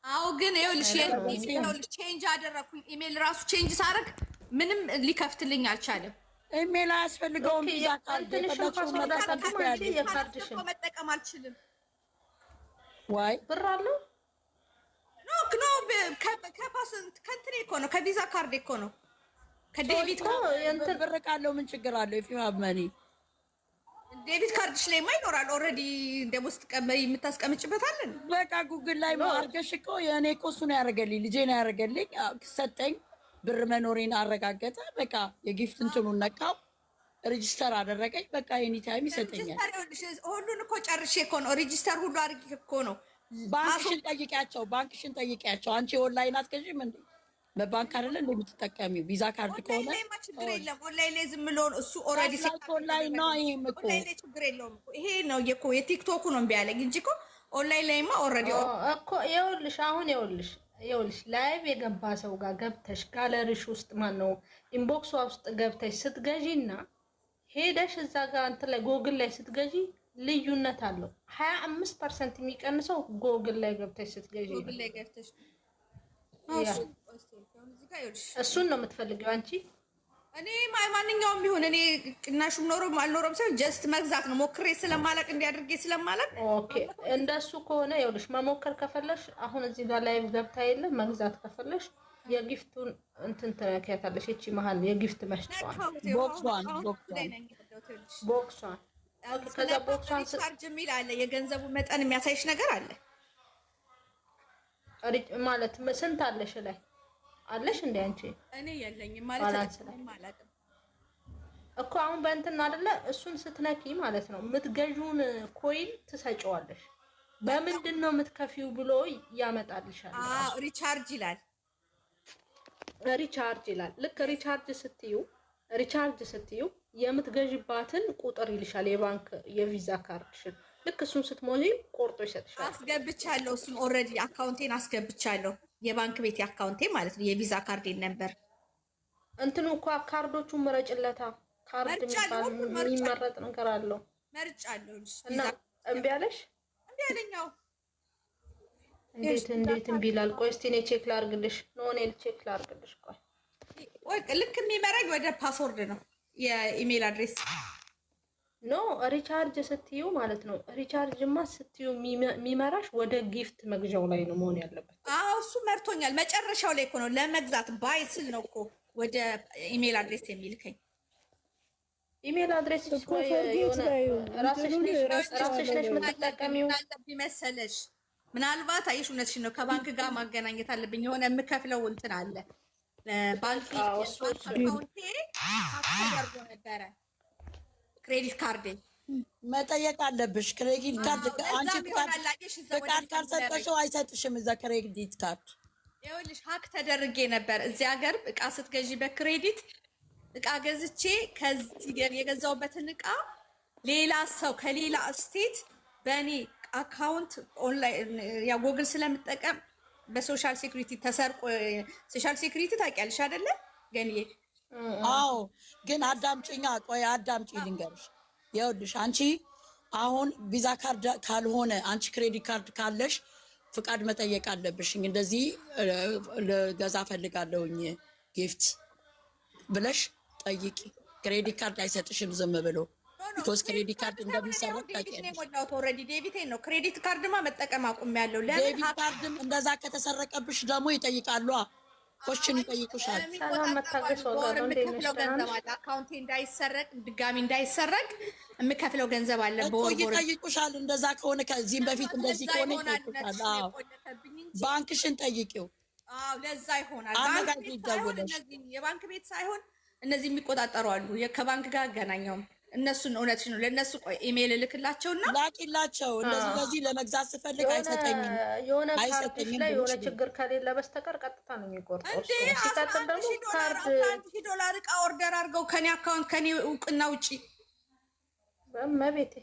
አዎ ግን ይኸውልሽ ቼንጅ አደረኩኝ። ኢሜል ራሱ ቼንጅ ሳደርግ ምንም ሊከፍትልኝ አልቻለም። ኢሜል አያስፈልገውም። ቪዛ ካርድ መጠቀም አልችልም። ዋይ ብር አለው ኖ ከእንትኔ እኮ ነው ከቪዛ ካርድ እኮ ነው ከዴቢት እንትን ብር ካለው ምን ችግር አለው? ኢፍ ዩ ሃቭ መኒ ዴቢት ካርድሽ ላይማ ይኖራል። ኦልሬዲ ደሞ ስትቀበይ የምታስቀምጭበት አለን። በቃ ጉግል ላይ ማርገሽ እኮ የኔ እኮ እሱ ነው ያደረገልኝ፣ ልጄ ነው ያደረገልኝ። ሰጠኝ፣ ብር መኖሬን አረጋገጠ። በቃ የጊፍት እንትኑን ነካው፣ ሬጂስተር አደረገኝ። በቃ ኤኒ ታይም ይሰጠኛል። ሁሉን እኮ ጨርሼ እኮ ነው ሬጂስተር ሁሉ አድርጌ እኮ ነው። ባንክሽን ጠይቂያቸው። አንቺ ኦንላይን አትገዢም እንዴ? በባንክ አይደለ እንደምትጠቀሚው ቪዛ ካርድ ከሆነ ችግር የለም። ኦንላይን ላይ ዝም ብሎ እሱ ኦልሬዲ ኦንላይን ነው። ይሄም እኮ ኦንላይን ላይ ችግር የለውም እኮ ይሄ ነው እኮ የቲክቶኩ ነው እምቢ ያለኝ እንጂ እኮ ኦንላይን ላይማ ኦልሬዲ እኮ ይኸውልሽ፣ አሁን ይኸውልሽ ላይቭ የገባ ሰው ጋር ገብተሽ ጋለሪሽ ውስጥ ማን ነው ኢንቦክሷ ውስጥ ገብተሽ ስትገዢና ሄደሽ እዛ ጋር እንትን ላይ ጎግል ላይ ስትገዢ ልዩነት አለው። 25% የሚቀንሰው ጎግል ላይ ገብተሽ ስትገዢ ጎግል ላይ ገብተሽ እሱን ነው የምትፈልጊው አንቺ? እኔ ማንኛውም ቢሆን እኔ ቅናሹም ኖሮም አልኖረም ሰው ጀስት መግዛት ነው። ሞክሬ ስለማለቅ እንዲያድርጌ ስለማለቅ ኦኬ። እንደሱ ከሆነ ይኸውልሽ መሞከር ከፈለሽ አሁን እዚህ ጋር ላይ ገብታ የለ መግዛት ከፈለሽ የጊፍቱን እንትን ተከታተለሽ እቺ መሀል የጊፍት መስጫዋን ቦክሷን ከዛ ቦክሷን ቻርጅ የሚል አለ። የገንዘቡ መጠን የሚያሳይሽ ነገር አለ ማለት ስንት አለሽ ላይ አለሽ እንዴ አንቺ? እኔ የለኝም ማለት አላውቅም እኮ አሁን በእንትን አይደለ እሱን ስትነኪ ማለት ነው የምትገዢውን ኮይን ትሰጪዋለሽ። በምንድን ነው የምትከፊው ብሎ ያመጣልሻል። ሪቻርጅ ይላል። ልክ ሪቻርጅ ስትዩ የምትገዢባትን ቁጥር ይልሻል፣ የባንክ የቪዛ ካርድሽን። ልክ እሱን ስትሞሊ ቆርጦ ይሰጥሻል። አስገብቻለሁ፣ እሱን ኦልሬዲ አካውንቴን አስገብቻለሁ። የባንክ ቤት አካውንቴ ማለት ነው። የቪዛ ካርዴን ነበር እንትኑ እኮ ካርዶቹ ምረጭለታ። ካርድ የሚመረጥ ነገር አለው። መርጫለሁ እና እምቢ አለሽ? እምቢ አለኛው። እንዴት እምቢ ይላል? ቆይ እስቲ እኔ ቼክ ላድርግልሽ። እኔ ቼክ ላድርግልሽ። ቆይ ልክ የሚመራኝ ወደ ፓስወርድ ነው፣ የኢሜል አድሬስ ኖ ሪቻርጅ ስትዩ ማለት ነው። ሪቻርጅማ ስትዩ የሚመራሽ ወደ ጊፍት መግዣው ላይ ነው መሆን ያለበት። እሱ መርቶኛል። መጨረሻው ላይ እኮ ነው ለመግዛት ባይ ስል ነው እኮ ወደ ኢሜል አድሬስ የሚልከኝ። ኢሜል አድሬስ ራስሽ ነሽ የምትጠቀሚው መሰለሽ። ምናልባት አይሽ እውነትሽን ነው። ከባንክ ጋር ማገናኘት አለብኝ። የሆነ የምከፍለው እንትን አለ ባንክ አካውንቴ ተደርጎ ነበረ። ክሬዲት ካርድ መጠየቅ አለብሽ። ክሬዲት ካርድ አንቺ ፍቃድ ካልሰጠሽው አይሰጥሽም። እዛ ክሬዲት ካርድ ይኸውልሽ ሀክ ተደርጌ ነበር። እዚህ ሀገር እቃ ስትገዢ በክሬዲት እቃ ገዝቼ ከዚህ የገዛውበትን እቃ ሌላ ሰው ከሌላ ስቴት በእኔ አካውንት ኦንላይን ያ ጎግል ስለምጠቀም በሶሻል ሴኩሪቲ ተሰርቆ ሶሻል ሴኩሪቲ ታውቂያለሽ አይደለ? ገንዬ አዎ። ግን አዳምጪኛ፣ ቆይ አዳምጪ ልንገርሽ። ይኸውልሽ አንቺ አሁን ቪዛ ካርድ ካልሆነ አንቺ ክሬዲት ካርድ ካለሽ ፍቃድ መጠየቅ አለብሽ። እንደዚህ ገዛ ፈልጋለሁኝ ጊፍት ብለሽ ጠይቂ። ክሬዲት ካርድ አይሰጥሽም ዝም ብሎ። ቢኮዝ ክሬዲት ካርድ እንደሚሰረቅ ታውቂያለሽ። ኦልሬዲ ዴቢቴን ነው ክሬዲት ካርድማ መጠቀም አቁሜያለሁ። ዴቢት ካርድም እንደዛ ከተሰረቀብሽ ደግሞ ይጠይቃሉ። ኮሽን ይጠይቁሻል። ሰላም መታገስ ወጋው አካውንቴ እንዳይሰረቅ ድጋሚ እንዳይሰረቅ የምከፍለው ገንዘብ አለ። ይጠይቁሻል። እንደዛ ከሆነ ከዚህም በፊት እንደዚህ ከሆነ ይጠይቁሻል። ባንክሽን ጠይቂው። ለዛ ይሆናል የባንክ ቤት ሳይሆን እነዚህ የሚቆጣጠሩ አሉ። ከባንክ ጋር አገናኘውም እነሱን እውነትሽ ነው። ለእነሱ ቆይ ኢሜይል እልክላቸውና ላኪላቸው። እንደዚህ ለመግዛት ስፈልግ አይሰጠኝም። የሆነ ካርድሽ ላይ የሆነ ችግር ከሌለ በስተቀር ቀጥታ ነው የሚቆርጠው። ሲቀጥል ደግሞ ካርድ $1000 እቃ ኦርደር አድርገው ከኔ አካውንት ከኔ እውቅና ውጪ በመቤቴ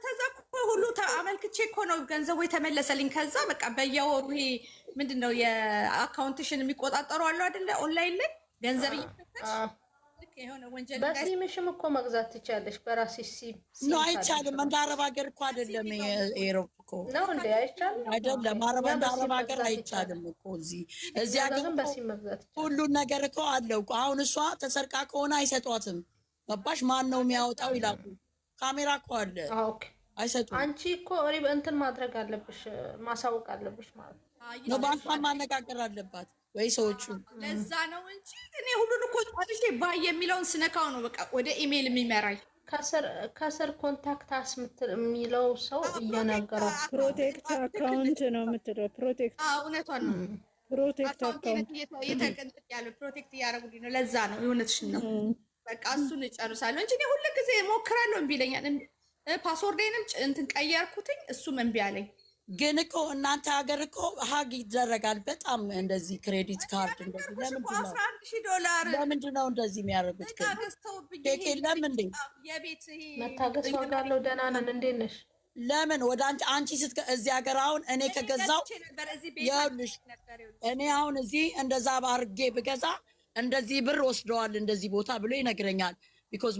ተዘኩ ሁሉ አመልክቼ እኮ ነው ገንዘቡ የተመለሰልኝ። ከዛ በቃ በየወሩ ይሄ ምንድነው የአካውንትሽን የሚቆጣጠሩ አሉ አይደለ? ኦንላይን ላይ ገንዘብ እየከፈትሽ ልክ የሆነ ወንጀል በሲምሽም እኮ መግዛት ትችያለሽ። በራስሽ ሲም ነው አይቻልም። እንደ አረብ ሀገር እኮ አይደለም። ኤሮፕ እኮ ነው እንዴ? አይቻልም አይደለም። እንደ አረብ ሀገር አይቻልም እኮ እዚህ ሀገር በሲም መግዛት ሁሉን ነገር እኮ አለው። አሁን እሷ ተሰርቃ ከሆነ አይሰጧትም። ገባሽ? ማን ነው የሚያወጣው ይላሉ። ካሜራ እኮ አለ። አይሰጡም። አንቺ እኮ እንትን ማድረግ አለብሽ፣ ማሳወቅ አለብሽ ማለት ነው። ባንኳን ማነጋገር አለባት ወይ ሰዎቹ። ለዛ ነው እንጂ እኔ ሁሉን እኮ ጣልሽ ባይ የሚለውን ስነካው ነው በቃ ወደ ኢሜል የሚመራኝ። ከስር ኮንታክት አስምትል የሚለው ሰው እየነገራት ፕሮቴክት አካውንት ነው የምትለው። ፕሮቴክት እውነቷን ነው። ፕሮቴክት አካውንት የተቀንጥጥ ያለው ፕሮቴክት እያደረጉልኝ ነው። ለዛ ነው የእውነትሽን ነው። በቃ እሱን እጨርሳለሁ እንጂ እኔ ሁሉ ጊዜ እሞክራለሁ፣ እምቢ ይለኛል። ፓስወርዴንም እንትን ቀየርኩትኝ፣ እሱም እምቢ አለኝ። ግን እኮ እናንተ ሀገር እኮ ሀግ ይደረጋል በጣም እንደዚህ ክሬዲት ካርድ እንደዚህ። ለምንድን ነው እንደዚህ የሚያደርጉት? ግን የለም እንዴ የቤት መታገስ ዋጋ አለው። ደህና ነን። እንዴት ነሽ? ለምን ወደ አንቺ እዚህ ሀገር አሁን እኔ ከገዛው ይኸውልሽ፣ እኔ አሁን እዚህ እንደዛ ባርጌ ብገዛ እንደዚህ ብር ወስደዋል እንደዚህ ቦታ ብሎ ይነግረኛል። ቢኮዝ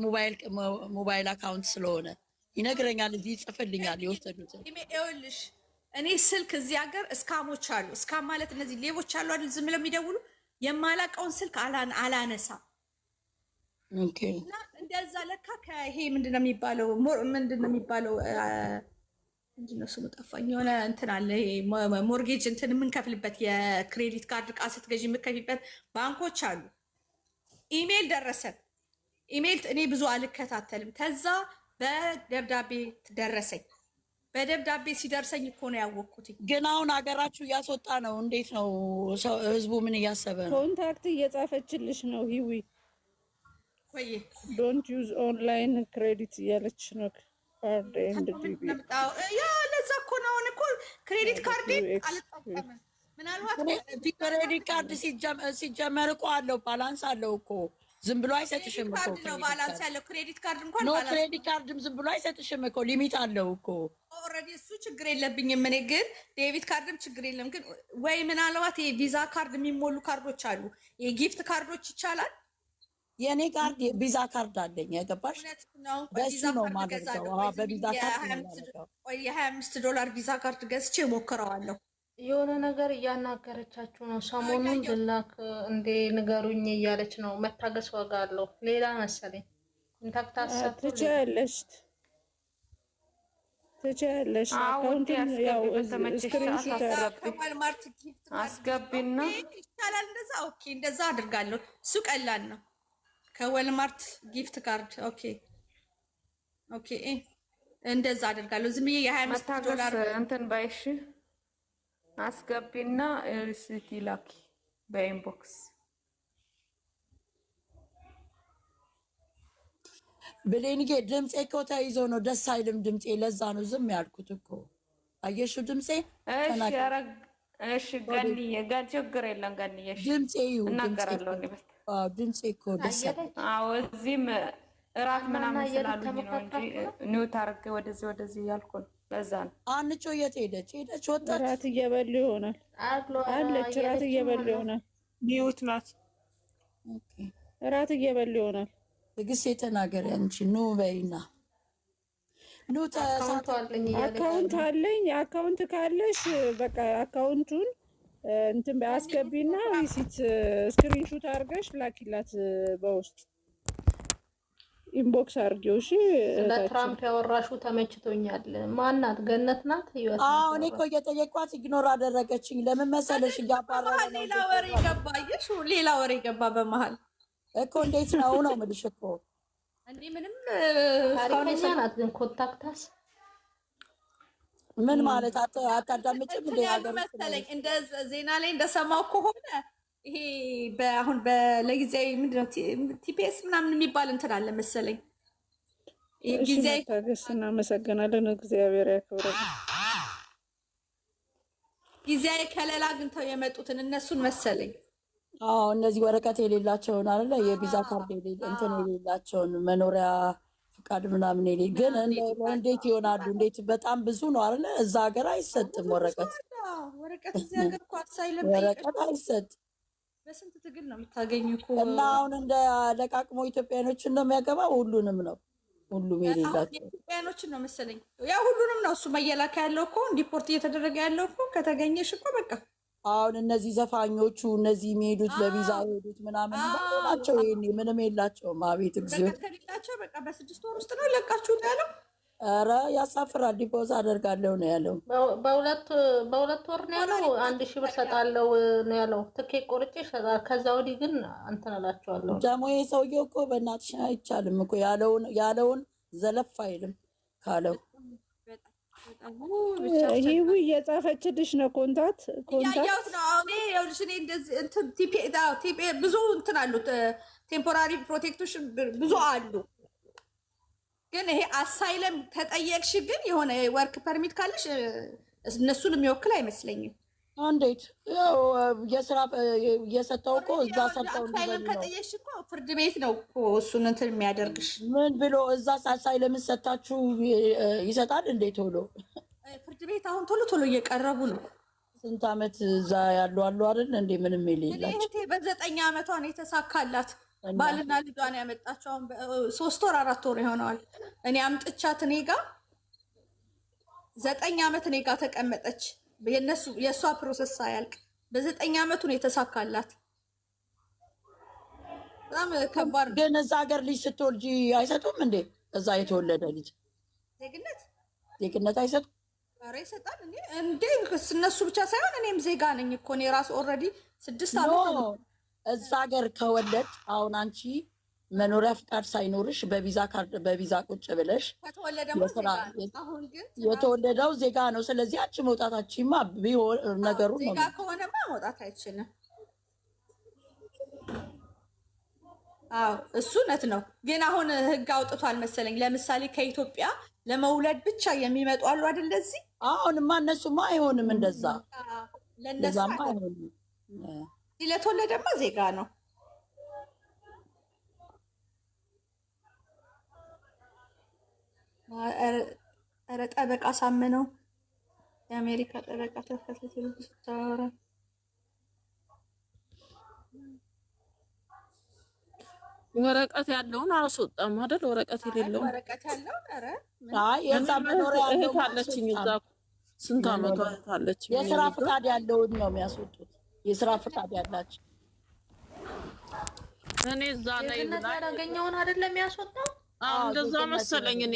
ሞባይል አካውንት ስለሆነ ይነግረኛል። እዚህ ይጽፍልኛል የወሰዱት። ይኸውልሽ እኔ ስልክ እዚህ ሀገር እስካሞች አሉ። እስካም ማለት እነዚህ ሌቦች አሉ አይደል? ዝም ብለው የሚደውሉ የማላውቀውን ስልክ አላነሳም። ኦኬ። እና እንደዛ ለካ ከይሄ ምንድነው የሚባለው ምንድነው ስሙ ጠፋኝ። የሆነ እንትን አለ ይሄ ሞርጌጅ እንትን የምንከፍልበት የክሬዲት ካርድ እቃ ስትገዢ የምትከፍልበት ባንኮች አሉ። ኢሜል ደረሰን። ኢሜል እኔ ብዙ አልከታተልም። ከዛ በደብዳቤ ደረሰኝ። በደብዳቤ ሲደርሰኝ እኮ ነው ያወቅኩት። ግን አሁን ሀገራችሁ እያስወጣ ነው። እንዴት ነው ህዝቡ ምን እያሰበ ነው? ኮንታክት እየጻፈችልሽ ነው ሂዊ። ወይ ዶንት ዩዝ ኦንላይን ክሬዲት እያለች ነው። ካርድ ኤንድ ጂቢ ያ ለዛ እኮ ነው አሁን እኮ ክሬዲት ካርድ አልጠቀምም። ምናልባት ክሬዲት ካርድ ሲጀመር እኮ አለው ባላንስ አለው እኮ ዝም ብሎ አይሰጥሽም እኮ ነው ባላንስ ያለው ክሬዲት ካርድ እንኳን ባላንስ ክሬዲት ካርድም ዝም ብሎ አይሰጥሽም እኮ ሊሚት አለው እኮ። ኦልሬዲ እሱ ችግር የለብኝም እኔ ግን ዴቢት ካርድም ችግር የለም። ግን ወይ ምናልባት የቪዛ ካርድ የሚሞሉ ካርዶች አሉ፣ የጊፍት ካርዶች ይቻላል። የኔ ካርድ ቪዛ ካርድ አለኝ። ያገባሽ በሱ ነው ማድረገው። በቪዛ ካርድ ነው $25 ቪዛ ካርድ ገዝቼ ሞክረዋለሁ። የሆነ ነገር እያናገረቻችሁ ነው። ሰሞኑን ልላክ እንዴ ንገሩኝ እያለች ነው። መታገስ ዋጋ አለው። ሌላ መሰለኝ ኮንታክት ትችያለሽ። አካውንቱን ያው ስክሪንሾት አስገቢና ይቻላል። እንደዛ ኦኬ፣ እንደዛ አድርጋለሁ። እሱ ቀላል ነው። ከወልማርት ጊፍት ካርድ ኦኬ፣ እንደዛ አድርጋለሁ። ዝም ብዬ $25 እንትን ባይሽ አስገቢና ሪሲት ላኪ በኢንቦክስ። ብሌንጌ ድምፄ እኮ ተይዞ ነው፣ ደስ አይልም ድምፄ። ለዛ ነው ዝም ያልኩት እኮ። አየሽው ድምፄ። እሺ ገንዬ ጋር ችግር የለም ገንዬ። ድምፄ እናገራለሁ። ድምፄ እኮ ደስ አዎ፣ እዚህም እራት ምናምን ስላሉኝ ነው እንጂ ኒውት አድርጌ ወደዚህ እያልኩ ነው። በዛ ነው። አንቾ የት ሄደች? ወጣች። እራት እየበሉ ይሆናል አለች። እራት እየበሉ ይሆናል። ኒውት ናት። እራት እየበሉ ይሆናል። ትዕግስት የተናገረ አንቺ ኑ በይና ኑ። አካውንት አለኝ። አካውንት ካለሽ በቃ አካውንቱን እንትን በአስገቢና ሪሲት ስክሪንሹት አድርገሽ ላኪላት በውስጥ ኢንቦክስ አድርጊው። እሺ ለትራምፕ ያወራሹ ተመችቶኛል። ማናት? ገነት ናት? ህይወት? አዎ እኔ እኮ እየጠየኳት ኢግኖር አደረገችኝ። ለምን መሰለሽ? እያባረረ ነው። ሌላ ወሬ ገባ። አየሽ፣ ሌላ ወሬ ገባ በመሀል እኮ። እንዴት ነው ነው የምልሽ እኮ እንዴ። ምንም ታሪከኛ ናት። ግን ኮንታክታስ ምን ማለት አታዳምጭም እንዴ? ሀገር መሰለኝ እንደ ዜና ላይ እንደሰማው ከሆነ ይሄ አሁን ለጊዜያዊ ምንድነው ቲፒኤስ ምናምን የሚባል እንትን አለ መሰለኝ። ጊዜያዊ ታገስ። እናመሰግናለን። እግዚአብሔር ያክብረን። ጊዜያዊ ከለላ አግኝተው የመጡትን እነሱን መሰለኝ። አዎ እነዚህ ወረቀት የሌላቸውን አይደለ? የቪዛ ካርድ እንትን የሌላቸውን መኖሪያ ፍቃድ ምናምን ግን እንዴት ይሆናሉ? እንዴት በጣም ብዙ ነው አይደለ? እዛ ሀገር አይሰጥም ወረቀት። ወረቀት እዚህ ሀገር እኮ አሳይለም ወረቀት አይሰጥ። በስንት ትግል ነው የምታገኙ እኮ። እና አሁን እንደ ለቃቅሞ ኢትዮጵያኖችን ነው የሚያገባው? ሁሉንም ነው? ሁሉም የሌላቸው ኢትዮጵያኖችን ነው መሰለኝ። ያ ሁሉንም ነው እሱ መየላካ ያለው እኮ ዲፖርት እየተደረገ ያለው እኮ ከተገኘሽ እኮ በቃ። አሁን እነዚህ ዘፋኞቹ እነዚህ የሚሄዱት በቪዛ ሄዱት ምናምን ናቸው። ይሄኔ ምንም የላቸውም። አቤት እግዚኦ ከሌላቸው በቃ በ6 ወር ውስጥ ነው ለቃችሁ ያለው። ኧረ ያሳፍራል። ዲፖዝ አደርጋለሁ ነው ያለው። በሁለት ወር ነው ያለው። 1000 ብር ሰጣለው ነው ያለው። ትኬት ቆርጬ ይሰጣል። ከዛ ወዲህ ግን እንትን እላቸዋለሁ። ደግሞ ይሄ ሰውዬው እኮ በእናትሽ አይቻልም እኮ ያለውን ዘለፍ አይልም ካለው። ይሄው እየጻፈችልሽ ነው። ኮንታት ያያውት ነው አሁን ይኸውልሽ። እኔ እንደዚህ እንትን ቲፒ ብዙ እንትን አሉት ቴምፖራሪ ፕሮቴክቶች ብዙ አሉ። ግን ይሄ አሳይለም ተጠየቅሽ ግን የሆነ ወርክ ፐርሚት ካለሽ እነሱን የሚወክል አይመስለኝም። እንዴት ያው የስራ እየሰጠው እኮ እዛ ሰጠው። አሳይለም ከጠየቅሽ እኮ ፍርድ ቤት ነው እኮ እሱን እንትን የሚያደርግሽ። ምን ብሎ እዛ አሳይለም ሰጣችሁ ይሰጣል እንዴ? ቶሎ ፍርድ ቤት አሁን ቶሎ እየቀረቡ ነው። ስንት ዓመት እዛ ያሉ አሉ አይደል እንዴ? ምንም የሌላቸው በ9 ዓመቷ ነው የተሳካላት። ባልና ልጇን ያመጣቸው 3 ወር 4 ወር ይሆነዋል። እኔ አምጥቻት እኔ ጋ 9 ዓመት እኔ ጋ ተቀመጠች። የእሷ ፕሮሰስ ሳያልቅ በ9 ዓመቱ ነው የተሳካላት። በጣም ከባድ ነው። ግን እዛ ሀገር ልጅ ስትወልጂ አይሰጡም እንዴ? እዛ የተወለደ ልጅ ዜግነት አይሰጡም? ኧረ ይሰጣል እንዴ! እነሱ ብቻ ሳይሆን እኔም ዜጋ ነኝ እኮ። እኔ ራሱ ኦልሬዲ 6 ዓመት ነው እዛ ሀገር ከወለድ። አሁን አንቺ መኖሪያ ፍቃድ ሳይኖርሽ በቪዛ ቁጭ ብለሽ የተወለደው ዜጋ ነው። ስለዚህ አንቺ መውጣታችማ ቢሆን ነገሩ ነው። ዜጋ ከሆነማ መውጣት አይችልም። አዎ እሱ እውነት ነው። ግን አሁን ህግ አውጥቷል መሰለኝ። ለምሳሌ ከኢትዮጵያ ለመውለድ ብቻ የሚመጡ አሉ አይደል? እዚህ አሁንማ እነሱማ አይሆንም እንደዛ። ለነሱማ አይሆንም። ለተወለደማ ዜጋ ነው። ኧረ ጠበቃ ሳምነው የአሜሪካ ጠበቃ ተፈትቶ ታወራ ወረቀት ያለውን አስወጣም አይደል? ወረቀት የሌለው ወረቀት ያለው ኧረ የዛ መኖሪያ እህት አለችኝ እዛ ስንት ዓመቷ እህት አለችኝ። የስራ ፍቃድ ያለውን ነው የሚያስወጡት። የስራ ፍቃድ ያላቸው እኔ እዛ ላይ ያገኘውን አይደለም የሚያስወጣው። እንደዛ መሰለኝ። እኔ